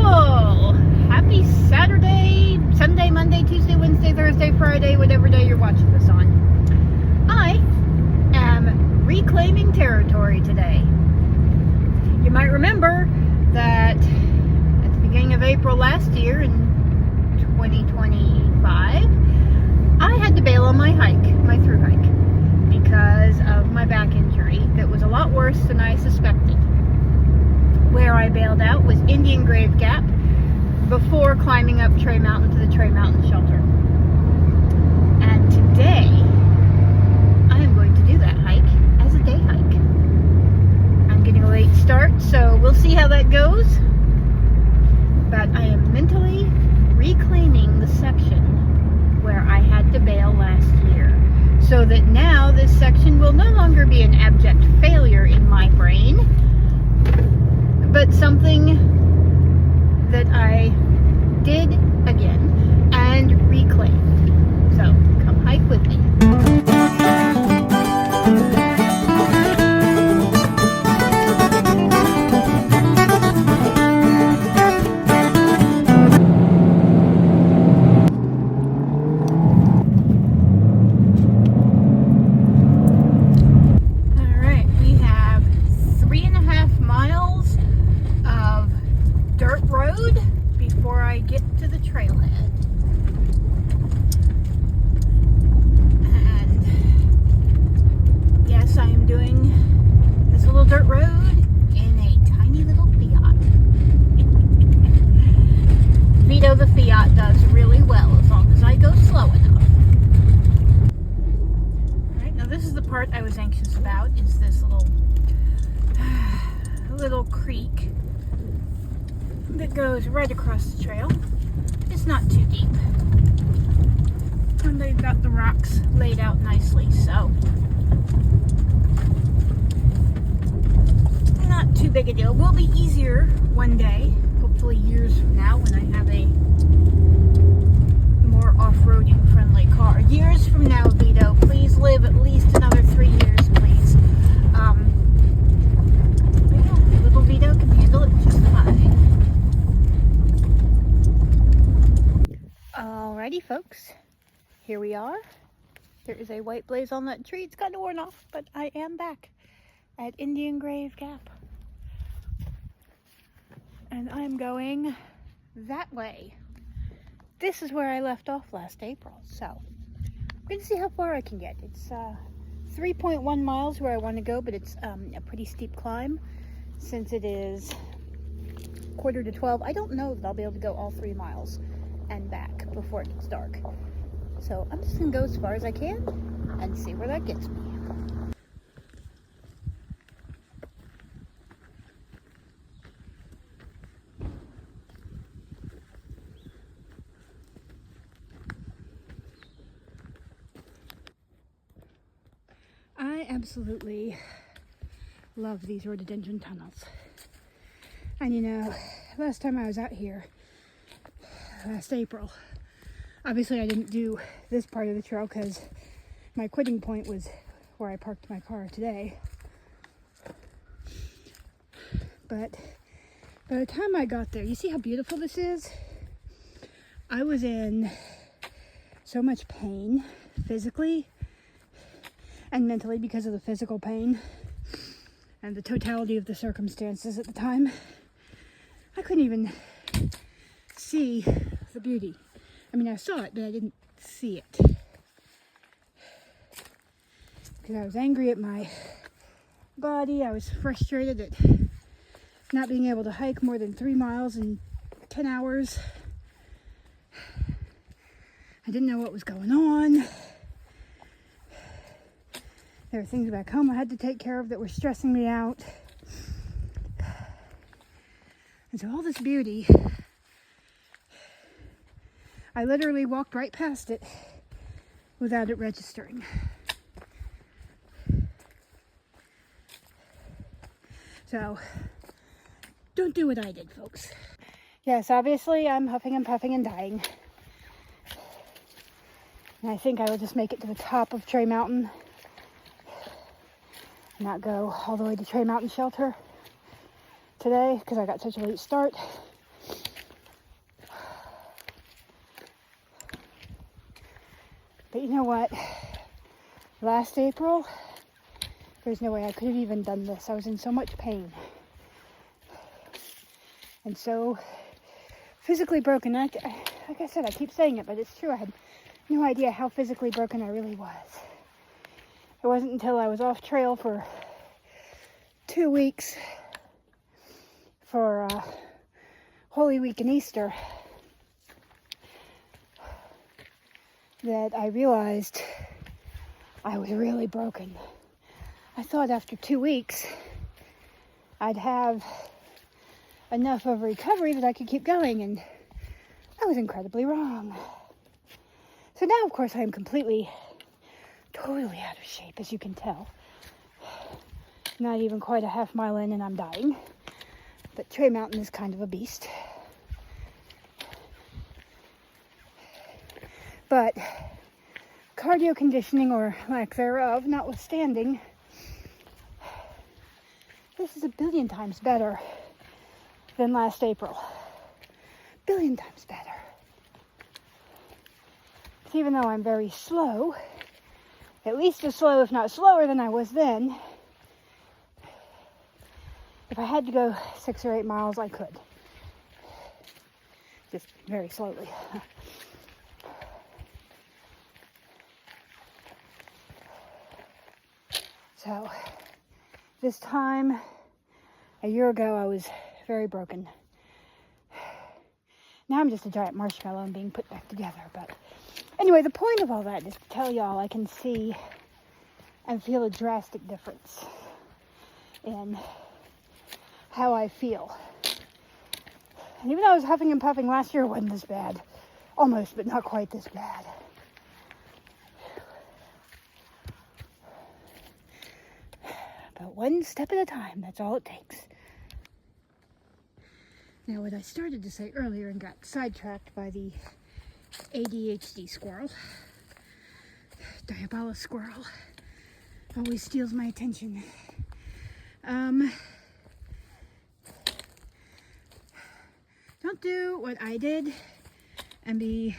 people! Happy Saturday, Sunday, Monday, Tuesday, Wednesday, Thursday, Friday, whatever day you're watching this on. I am reclaiming territory today. You might remember that at the beginning of April last year in 2025, I had to bail on my hike, my thru hike, because of my back injury that was a lot worse than I suspected. Where I bailed out was Indian Grave Gap before climbing up Tray Mountain to the Tray Mountain shelter. And today, I am going to do that hike as a day hike. I'm getting a late start, so we'll see how that goes. But I am mentally reclaiming the section where I had to bail last year, so that now this section will no longer be an abject failure in my brain, but something that I did again and reclaimed. So come hike with me. Before I get to the trailhead. And yes, I am doing this little dirt road in a tiny little Fiat. Vito the Fiat does really well as long as I go slow enough. Alright, now this is the part I was anxious about, is this little creek that goes right across the trail. It's not too deep, and they've got the rocks laid out nicely, so not too big a deal. Will be easier one day, hopefully years from now, when I have a more off-roading friendly car. Years from now, Vito, please live at least another 3 years, please. But yeah, little Vito can handle it just fine. Alrighty folks, here we are. There is a white blaze on that tree. It's kind of worn off, but I am back at Indian Grave Gap. And I'm going that way. This is where I left off last April, so I'm going to see how far I can get. It's 3.1 miles where I want to go, but it's a pretty steep climb since it is 11:45. I don't know that I'll be able to go all 3 miles and back before it gets dark. So I'm just gonna go as far as I can and see where that gets me. I absolutely love these rhododendron tunnels. And you know, last time I was out here, last April, obviously I didn't do this part of the trail because my quitting point was where I parked my car today. But by the time I got there, you see how beautiful this is? I was in so much pain physically and mentally because of the physical pain and the totality of the circumstances at the time. I couldn't even see the beauty. I mean, I saw it, but I didn't see it. Because I was angry at my body. I was frustrated at not being able to hike more than 3 miles in 10 hours. I didn't know what was going on. There were things back home I had to take care of that were stressing me out. And so all this beauty, I literally walked right past it without it registering. So, don't do what I did, folks. Yes, obviously I'm huffing and puffing and dying. And I think I will just make it to the top of Tray Mountain. Not go all the way to Tray Mountain Shelter today because I got such a late start. But you know what? Last April, there's no way I could have even done this. I was in so much pain. And so physically broken. Like I said, I keep saying it, but it's true. I had no idea how physically broken I really was. It wasn't until I was off trail for 2 weeks for Holy Week and Easter that I realized I was really broken. I thought after 2 weeks I'd have enough of a recovery that I could keep going, and I was incredibly wrong. So now, of course, I am totally out of shape, as you can tell. Not even quite a half mile in and I'm dying. But Trey Mountain is kind of a beast. But cardio conditioning, or lack thereof, notwithstanding, this is a billion times better than last April. Billion times better. Even though I'm very slow, at least as slow, if not slower than I was then, if I had to go 6 or 8 miles, I could. Just very slowly. So, this time, a year ago, I was very broken. Now I'm just a giant marshmallow and being put back together. But anyway, the point of all that is to tell y'all I can see and feel a drastic difference in how I feel. And even though I was huffing and puffing last year, it wasn't this bad. Almost, but not quite this bad. But one step at a time, that's all it takes. Now, what I started to say earlier and got sidetracked by the ADHD squirrel, diabolic squirrel, always steals my attention. Don't do what I did and be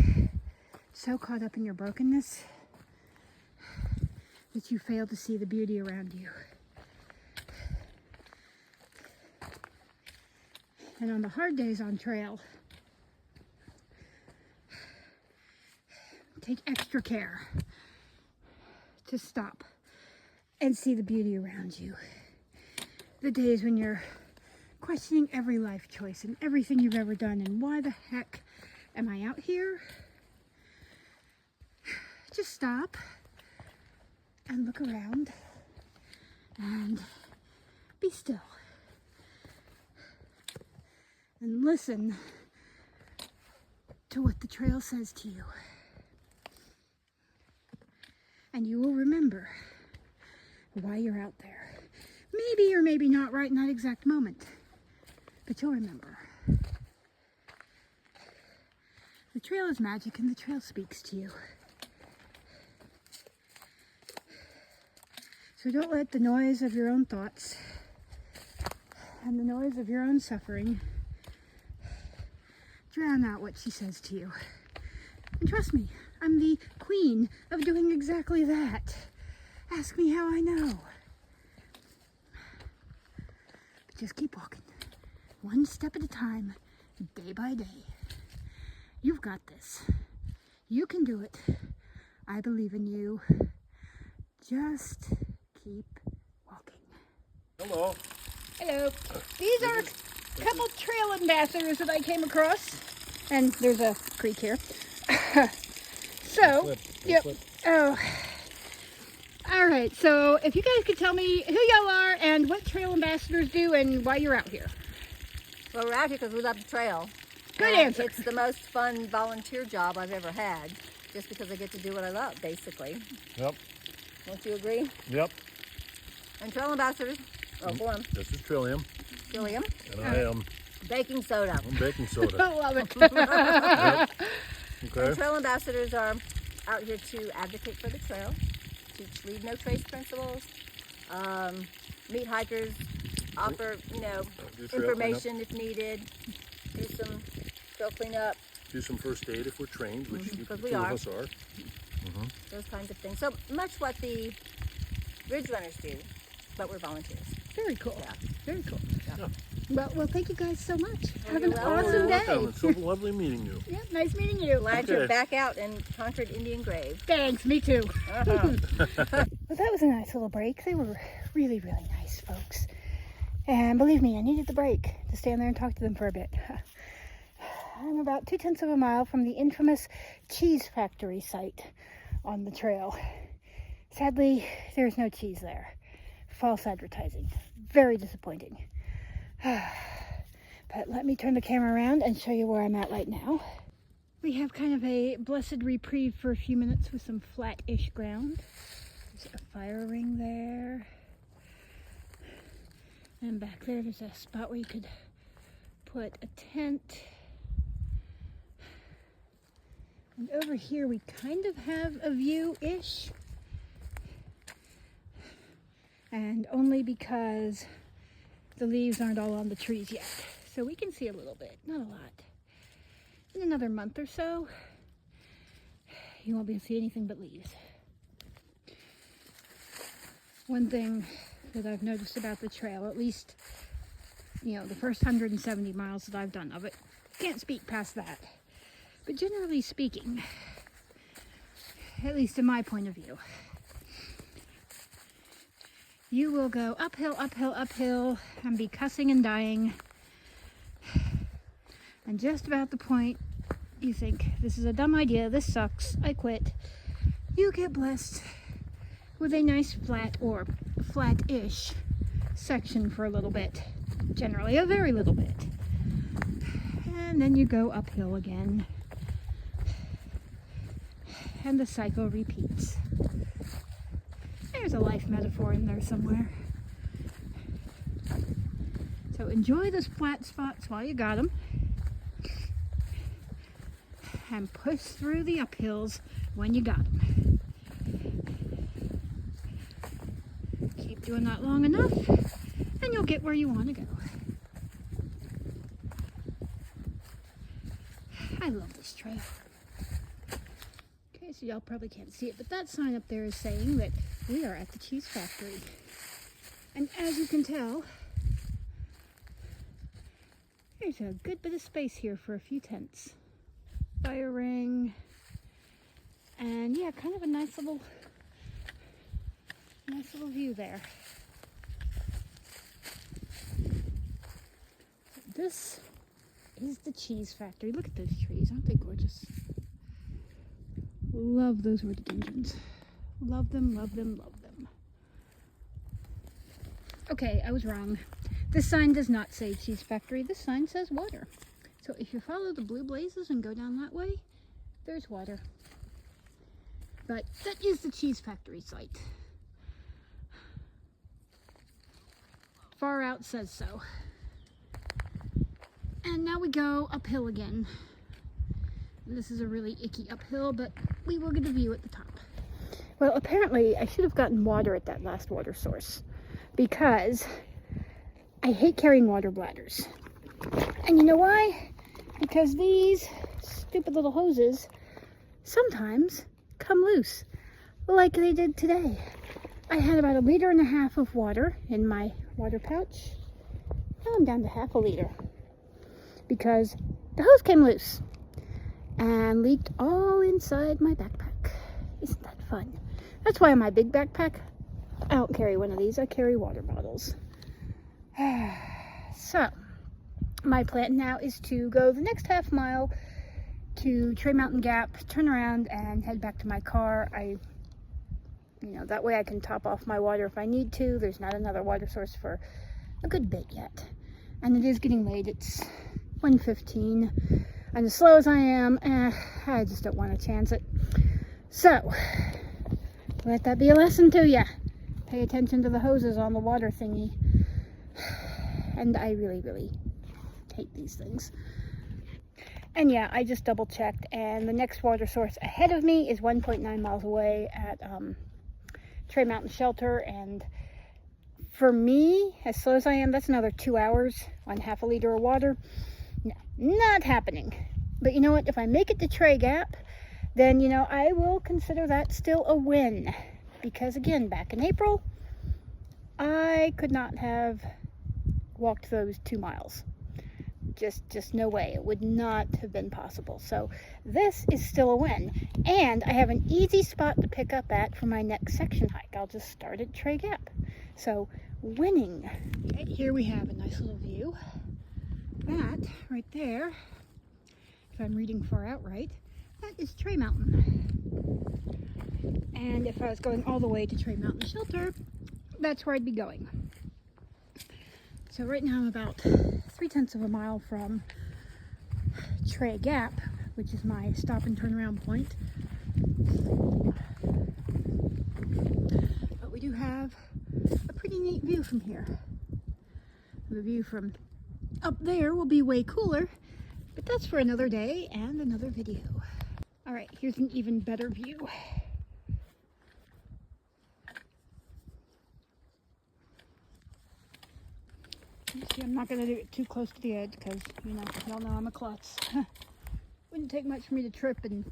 so caught up in your brokenness that you fail to see the beauty around you. And on the hard days on trail, take extra care to stop and see the beauty around you. The days when you're questioning every life choice and everything you've ever done, and why the heck am I out here? Just stop and look around and be still. And listen to what the trail says to you. And you will remember why you're out there. Maybe or maybe not right in that exact moment, but you'll remember. The trail is magic and the trail speaks to you. So don't let the noise of your own thoughts and the noise of your own suffering drown out what she says to you. And trust me, I'm the queen of doing exactly that. Ask me how I know. But just keep walking, one step at a time, day by day. You've got this. You can do it. I believe in you. Just keep walking. Hello. Hello. These are a couple trail ambassadors that I came across. And there's a creek here. So, yep. Oh. All right. So, if you guys could tell me who y'all are and what trail ambassadors do and why you're out here. Well, we're out here because we love the trail. Good answer. It's the most fun volunteer job I've ever had, just because I get to do what I love, basically. Yep. Don't you agree? Yep. And trail ambassadors. Oh, go on. This is Trillium. Trillium. And I am. Baking soda. I'm baking soda. I love it. Yep. Okay. And trail ambassadors are out here to advocate for the trail, teach leave no trace principles, meet hikers, offer, information if needed, do some trail cleanup. Do some first aid if we're trained, which Because two we are. of us are. those kinds of things. So much what the Ridge Runners do, but we're volunteers. Very cool. Yeah. Very cool. Yeah. Well, thank you guys so much. Have you're an welcome. awesome day. Welcome. It's so lovely meeting you. Yeah, nice meeting you. Glad Okay. you're back out and conquered Indian Grave. Thanks, me too. Uh-huh. Well, that was a nice little break. They were really, really nice folks. And believe me, I needed the break to stand there and talk to them for a bit. I'm about 2/10 of a mile from the infamous cheese factory site on the trail. Sadly, there's no cheese there. False advertising. Very disappointing. But let me turn the camera around and show you where I'm at right now. We have kind of a blessed reprieve for a few minutes with some flat-ish ground. There's a fire ring there. And back there, there's a spot where you could put a tent. And over here, we kind of have a view-ish. And only because the leaves aren't all on the trees yet. So we can see a little bit, not a lot. In another month or so, you won't be able to see anything but leaves. One thing that I've noticed about the trail, at least, the first 170 miles that I've done of it, can't speak past that. But generally speaking, at least in my point of view, you will go uphill, uphill, uphill, and be cussing and dying. And just about the point you think, this is a dumb idea, this sucks, I quit, you get blessed with a nice flat or flat-ish section for a little bit. Generally a very little bit. And then you go uphill again. And the cycle repeats. There's a life metaphor in there somewhere. So enjoy those flat spots while you got them. And push through the uphills when you got them. Keep doing that long enough, and you'll get where you want to go. I love this trail. Okay, so y'all probably can't see it, but that sign up there is saying that we are at the cheese factory. And as you can tell, there's a good bit of space here for a few tents. Fire ring, and yeah, kind of a nice little view there. This is the cheese factory. Look at those trees, aren't they gorgeous? Love those rhododendrons. Love them, love them, love them. Okay, I was wrong. This sign does not say cheese factory. This sign says water. So if you follow the blue blazes and go down that way, there's water. But that is the cheese factory site. Far out says so. And now we go uphill again. This is a really icky uphill, but we will get a view at the top. Well, apparently I should have gotten water at that last water source because I hate carrying water bladders. And you know why? Because these stupid little hoses sometimes come loose, like they did today. I had about 1.5 liters of water in my water pouch. Now I'm down to half a liter because the hose came loose and leaked all inside my backpack. Isn't that fun? That's why in my big backpack, I don't carry one of these. I carry water bottles. So, my plan now is to go the next half mile to Tray Mountain Gap, turn around and head back to my car. That way I can top off my water if I need to. There's not another water source for a good bit yet. And it is getting late. It's 1:15. And as slow as I am, I just don't want to chance it. So, let that be a lesson to you. Pay attention to the hoses on the water thingy. And I really, really hate these things. And yeah, I just double checked, and the next water source ahead of me is 1.9 miles away at Tray Mountain Shelter. And for me, as slow as I am, that's another 2 hours on half a liter of water. No, not happening. But you know what? If I make it to Tray Gap, then, you know, I will consider that still a win. Because again, back in April, I could not have walked those 2 miles. Just no way. It would not have been possible. So this is still a win. And I have an easy spot to pick up at for my next section hike. I'll just start at Tray Gap. So winning. Okay, here we have a nice little view. That right there, if I'm reading far out right, that is Tray Mountain. And if I was going all the way to Tray Mountain Shelter, that's where I'd be going. So right now I'm about 3/10 of a mile from Tray Gap, which is my stop and turn around point. But we do have a pretty neat view from here. The view from up there will be way cooler, but that's for another day and another video. All right, here's an even better view. See, I'm not going to do it too close to the edge because, you know, y'all know I'm a klutz. Wouldn't take much for me to trip and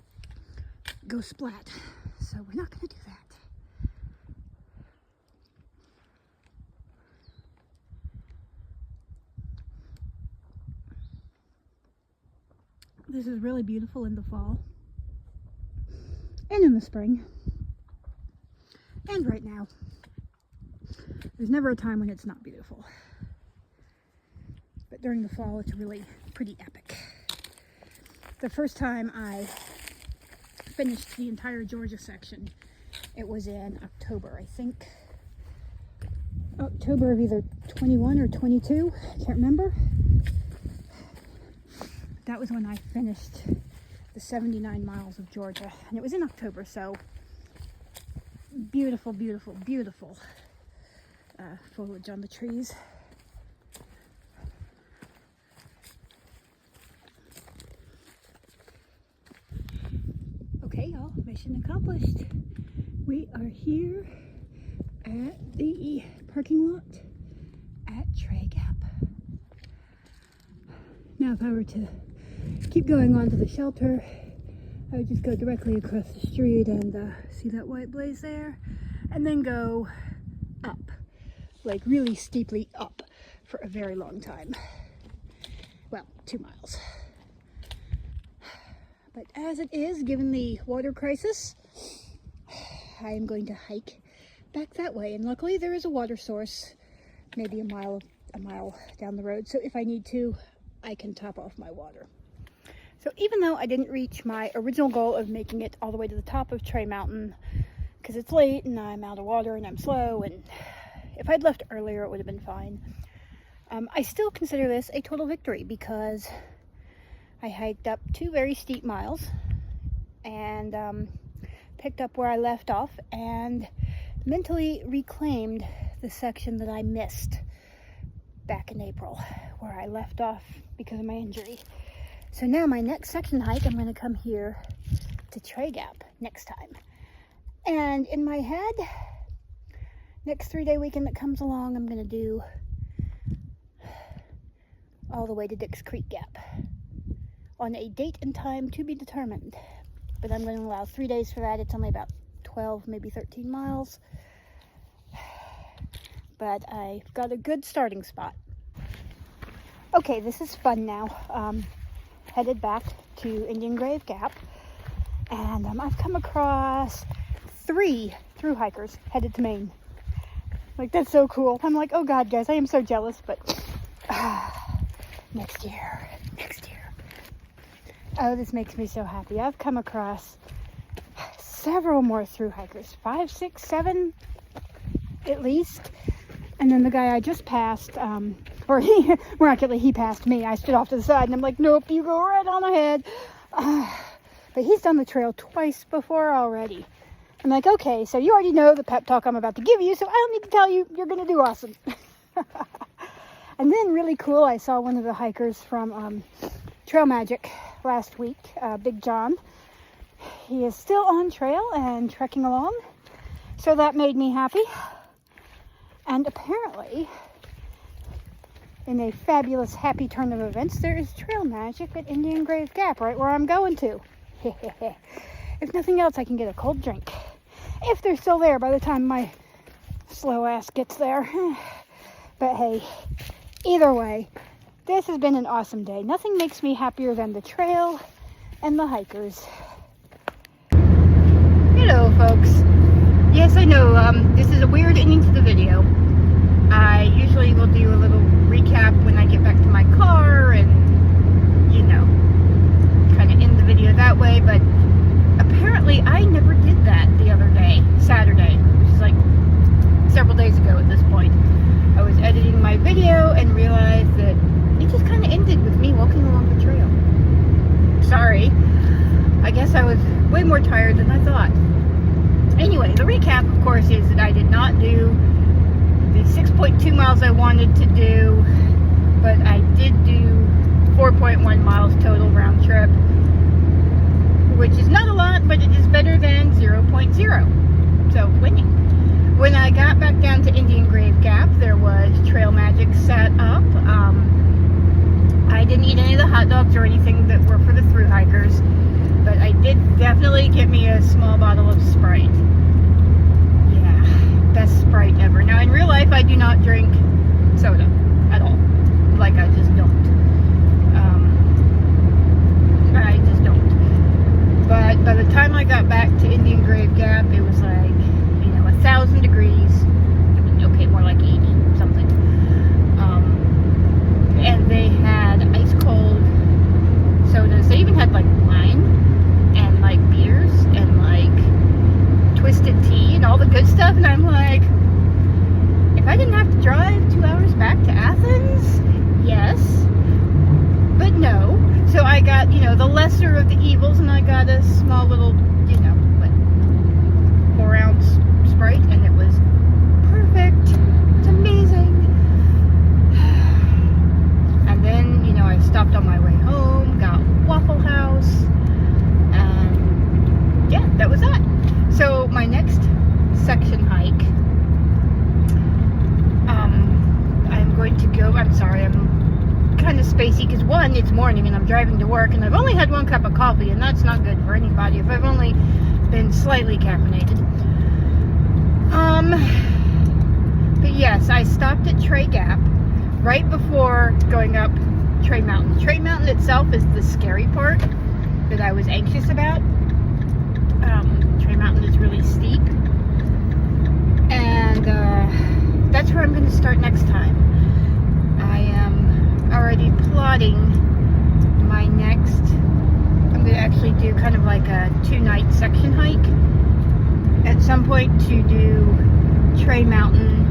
go splat. So we're not going to do that. This is really beautiful in the fall. And in the spring. And right now. There's never a time when it's not beautiful. But during the fall, it's really pretty epic. The first time I finished the entire Georgia section, it was in October, I think. October of either 21 or 22, I can't remember. That was when I finished the 79 miles of Georgia, and it was in October, so beautiful, beautiful, beautiful foliage on the trees. Okay, y'all, mission accomplished. We are here at the parking lot at Tray Gap. Now, if I were to keep going on to the shelter, I would just go directly across the street and see that white blaze there, and then go up, like really steeply up for a very long time. Well, 2 miles. But as it is, given the water crisis, I am going to hike back that way. And luckily there is a water source, maybe a mile down the road. So if I need to, I can top off my water. So even though I didn't reach my original goal of making it all the way to the top of Tray Mountain, because it's late and I'm out of water and I'm slow, and if I'd left earlier, it would have been fine. I still consider this a total victory because I hiked up 2 very steep miles and picked up where I left off and mentally reclaimed the section that I missed back in April, where I left off because of my injury. So now my next section hike, I'm going to come here to Tray Gap next time. And in my head, next 3-day weekend that comes along, I'm going to do all the way to Dix Creek Gap on a date and time to be determined. But I'm going to allow 3 days for that. It's only about 12, maybe 13 miles. But I've got a good starting spot. Okay, this is fun now. Headed back to Indian Grave Gap. And I've come across 3 thru hikers headed to Maine. Like, that's so cool. I'm like, oh God, guys, I am so jealous, but next year. Oh, this makes me so happy. I've come across several more thru hikers, 5, 6, 7 at least. And then the guy I just passed, or miraculously he passed me. I stood off to the side and I'm like, nope, you go right on ahead. But he's done the trail twice before already. I'm like, okay, so you already know the pep talk I'm about to give you, so I don't need to tell you, you're going to do awesome. And then really cool, I saw one of the hikers from Trail Magic last week, Big John. He is still on trail and trekking along, so that made me happy. And apparently, in a fabulous happy turn of events, there is Trail Magic at Indian Grave Gap, right where I'm going to. If nothing else, I can get a cold drink. If they're still there by the time my slow ass gets there. But hey, either way, this has been an awesome day. Nothing makes me happier than the trail and the hikers. Hello, folks. Yes, I know, this is a weird ending to the video. I usually will do a little recap when I get back to my car and, you know, kind of end the video that way, but apparently I never did that the other day, Saturday, which is like several days ago at this point. I was editing my video and realized that it just kind of ended with me walking along the trail. Sorry. I guess I was way more tired than I thought. Anyway, the recap, of course, is that I did not do the 6.2 miles I wanted to do, but I did do 4.1 miles total round trip, which is not a lot, but it is better than 0.0. So, winning. When I got back down to Indian Grave Gap, there was Trail Magic set up. I didn't eat any of the hot dogs or anything that were for the thru hikers, but I did definitely get me a small bottle of Sprite. Yeah, best Sprite ever. Now, in real life, I do not drink soda at all. Like, I just don't. I just don't. But by the time I got back to Indian Grave Gap, it was like, 1,000 degrees. Okay, more like 80 something. And they had ice cold sodas. They even had like wine and like beers and like twisted tea and all the good stuff. And I'm like, if I didn't have to drive 2 hours back to Athens, yes, but no. So I got, the lesser of the evils, and I got a small little, 4-ounce Sprite, and it was perfect. It's amazing. And then, I stopped on my way home, got Waffle House, and yeah, that was that. So my next section hike, I'm going to go, I'm sorry, I'm kind of spacey, because one, it's morning and I'm driving to work, and I've only had 1 cup of coffee, and that's not good for anybody if I've only been slightly caffeinated. But yes, I stopped at Trey Gap right before going up Trey Mountain. Trey Mountain itself is the scary part that I was anxious about. Trey Mountain is really steep, and that's where I'm going to start next time. I am already plotting my next, I'm going to actually do kind of like a 2-night section hike at some point to do Trey Mountain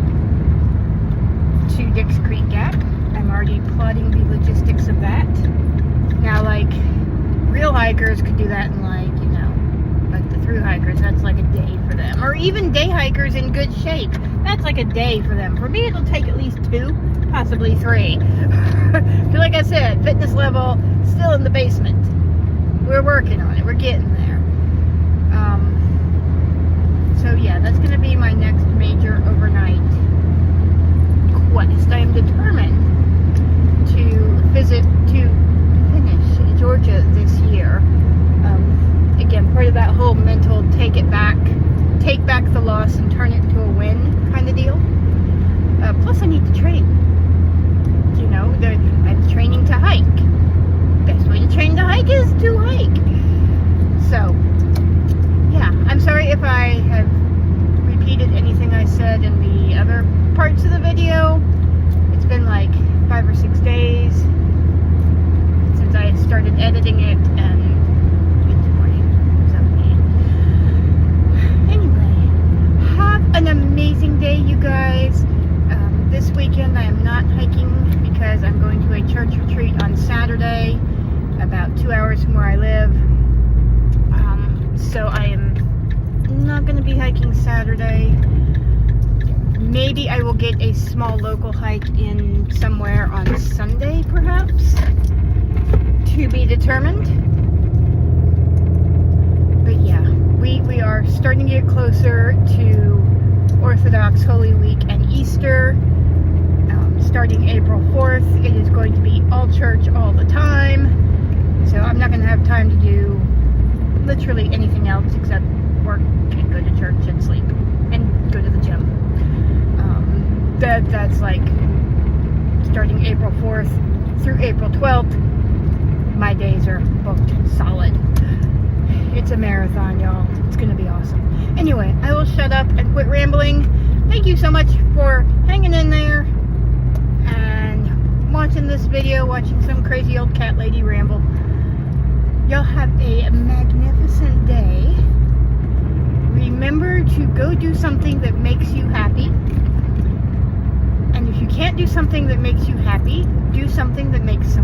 to Dix Creek Gap. I'm already plotting the logistics of that. Now, like, real hikers could do that in like, like the thru hikers, that's like a day for them. Or even day hikers in good shape, that's like a day for them. For me, it'll take at least 2, possibly 3. But like I said, fitness level still in the basement. We're working on it. We're getting there. So yeah, that's going to be my next major overnight quest. I am determined to finish Georgia this year. Again, part of that whole mental take back the loss and turn it into a win kind of deal. Plus I need to train. I'm training to hike. Best way to train to hike is to hike. So, yeah, I'm sorry if I have repeated anything I said in the other parts of the video. It's been like 5 or 6 days since I started editing it, and it's morning. So, anyway, have an amazing day, you guys. This weekend I am not hiking because I'm going to a church retreat on Saturday, about 2 hours from where I live. So I am not going to be hiking Saturday. Maybe I will get a small local hike in somewhere on Sunday, perhaps. To be determined. But yeah, we are starting to get closer to Orthodox Holy Week and Easter. Starting April 4th, it is going to be all church all the time. So I'm not going to have time to do literally anything else that's like starting April 4th through April 12th. My days are booked solid. It's a marathon, y'all. It's gonna be awesome. Anyway, I will shut up and quit rambling. Thank you so much for hanging in there and watching this video, watching some crazy old cat lady ramble. Y'all have a magnificent day. Remember to go do something that makes you happy. And if you can't do something that makes you happy, do something that makes someone